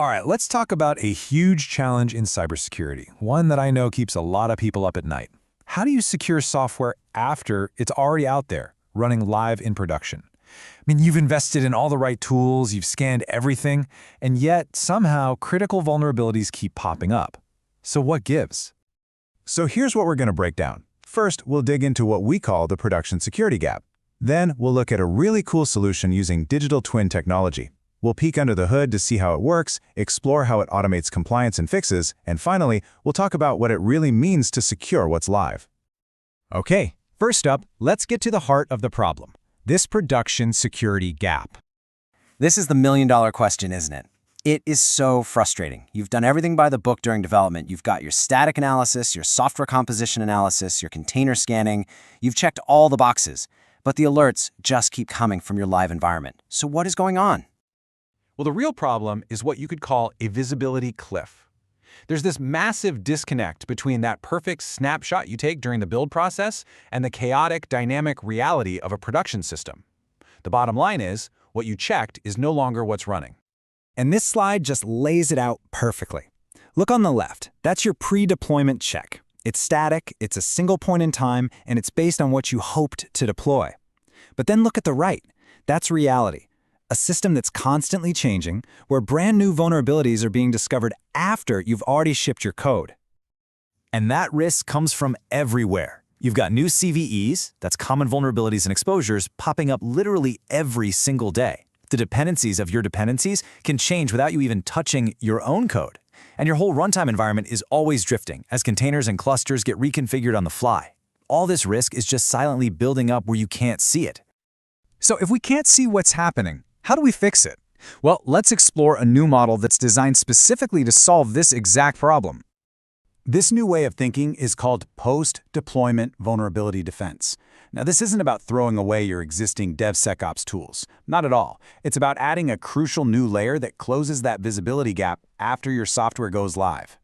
All right, let's talk about a huge challenge in cybersecurity, one that I know keeps a lot of people up at night. How do you secure software after it's already out there, running live in production? I mean, you've invested in all the right tools, you've scanned everything, and yet somehow critical vulnerabilities keep popping up. So what gives? So here's what we're going to break down. First, we'll dig into what we call the production security gap. Then, we'll look at a really cool solution using digital twin technology. We'll peek under the hood to see how it works, explore how it automates compliance and fixes, and finally, we'll talk about what it really means to secure what's live. Okay, first up, let's get to the heart of the problem, this production security gap. This is the million-dollar question, isn't it? It is so frustrating. You've done everything by the book during development. You've got your static analysis, your software composition analysis, your container scanning. You've checked all the boxes, but the alerts just keep coming from your live environment. So what is going on? Well, the real problem is what you could call a visibility cliff. There's this massive disconnect between that perfect snapshot you take during the build process and the chaotic, dynamic reality of a production system. The bottom line is, what you checked is no longer what's running. And this slide just lays it out perfectly. Look on the left. That's your pre-deployment check. It's static, it's a single point in time, and it's based on what you hoped to deploy. But then look at the right. That's reality. A system that's constantly changing, where brand new vulnerabilities are being discovered after you've already shipped your code. And that risk comes from everywhere. You've got new CVEs, that's common vulnerabilities and exposures, popping up literally every single day. The dependencies of your dependencies can change without you even touching your own code. And your whole runtime environment is always drifting as containers and clusters get reconfigured on the fly. All this risk is just silently building up where you can't see it. So if we can't see what's happening, how do we fix it? Well, let's explore a new model that's designed specifically to solve this exact problem. This new way of thinking is called post-deployment vulnerability defense. Now, this isn't about throwing away your existing DevSecOps tools. Not at all. It's about adding a crucial new layer that closes that visibility gap after your software goes live.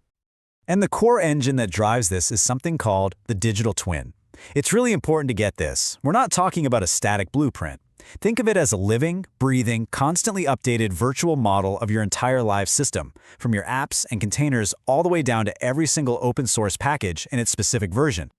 And the core engine that drives this is something called the digital twin. It's really important to get this. We're not talking about a static blueprint. Think of it as a living, breathing, constantly updated virtual model of your entire live system, from your apps and containers all the way down to every single open source package and its specific version.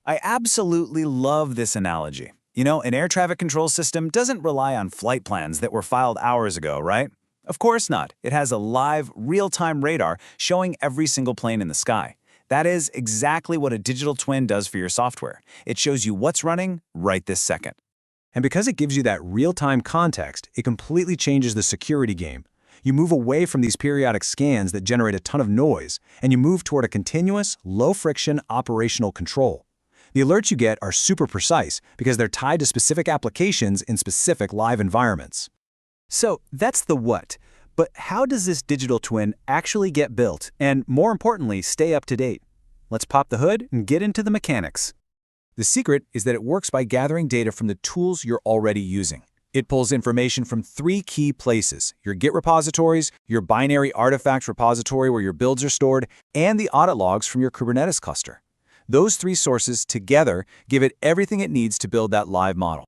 I absolutely love this analogy. You know, an air traffic control system doesn't rely on flight plans that were filed hours ago, right? Of course not. It has a live, real-time radar showing every single plane in the sky. That is exactly what a digital twin does for your software. It shows you what's running right this second. And because it gives you that real-time context, it completely changes the security game. You move away from these periodic scans that generate a ton of noise, and you move toward a continuous, low-friction operational control. The alerts you get are super precise because they're tied to specific applications in specific live environments. So that's the what. But how does this digital twin actually get built and, more importantly, stay up to date? Let's pop the hood and get into the mechanics. The secret is that it works by gathering data from the tools you're already using. It pulls information from three key places: your Git repositories, your binary artifact repository where your builds are stored, and the audit logs from your Kubernetes cluster. Those three sources together give it everything it needs to build that live model.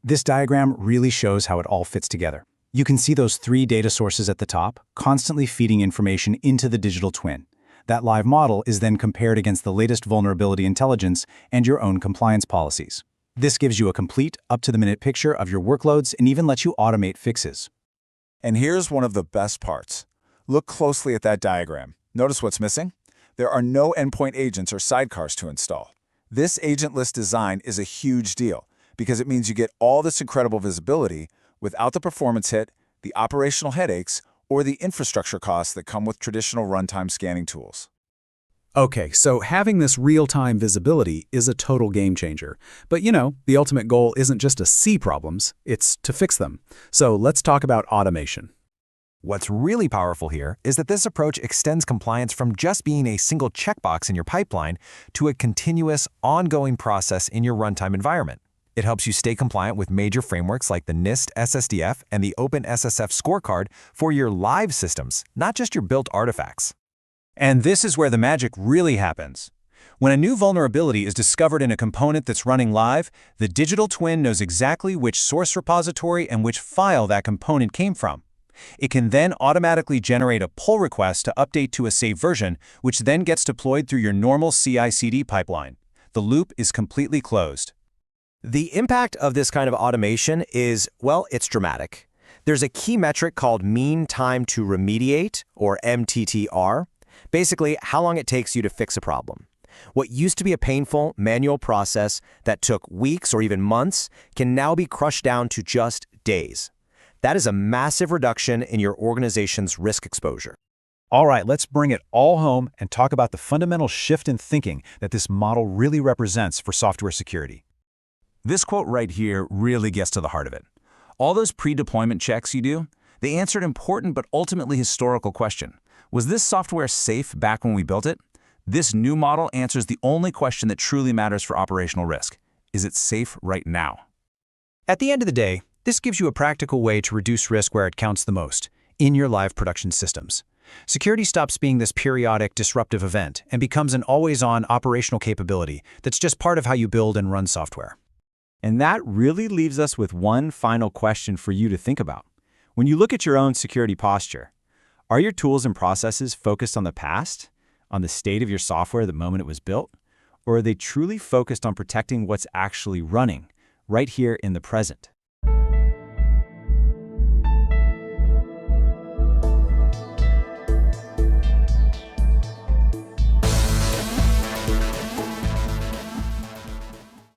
This diagram really shows how it all fits together. You can see those three data sources at the top, constantly feeding information into the digital twin. That live model is then compared against the latest vulnerability intelligence and your own compliance policies. This gives you a complete, up-to-the-minute picture of your workloads and even lets you automate fixes. And here's one of the best parts. Look closely at that diagram. Notice what's missing? There are no endpoint agents or sidecars to install. This agentless design is a huge deal because it means you get all this incredible visibility without the performance hit, the operational headaches, or the infrastructure costs that come with traditional runtime scanning tools. Okay, so having this real-time visibility is a total game changer. But you know, the ultimate goal isn't just to see problems, it's to fix them. So let's talk about automation. What's really powerful here is that this approach extends compliance from just being a single checkbox in your pipeline to a continuous, ongoing process in your runtime environment. It helps you stay compliant with major frameworks like the NIST SSDF and the OpenSSF scorecard for your live systems, not just your built artifacts. And this is where the magic really happens. When a new vulnerability is discovered in a component that's running live, the digital twin knows exactly which source repository and which file that component came from. It can then automatically generate a pull request to update to a saved version, which then gets deployed through your normal CI/CD pipeline. The loop is completely closed. The impact of this kind of automation is, well, it's dramatic. There's a key metric called mean time to remediate, or MTTR, basically how long it takes you to fix a problem. What used to be a painful, manual process that took weeks or even months can now be crushed down to just days. That is a massive reduction in your organization's risk exposure. All right, let's bring it all home and talk about the fundamental shift in thinking that this model really represents for software security. This quote right here really gets to the heart of it. All those pre-deployment checks you do, they answered an important but ultimately historical question. Was this software safe back when we built it? This new model answers the only question that truly matters for operational risk. Is it safe right now? At the end of the day, this gives you a practical way to reduce risk where it counts the most, in your live production systems. Security stops being this periodic, disruptive event and becomes an always-on operational capability that's just part of how you build and run software. And that really leaves us with one final question for you to think about. When you look at your own security posture, are your tools and processes focused on the past, on the state of your software the moment it was built, or are they truly focused on protecting what's actually running right here in the present?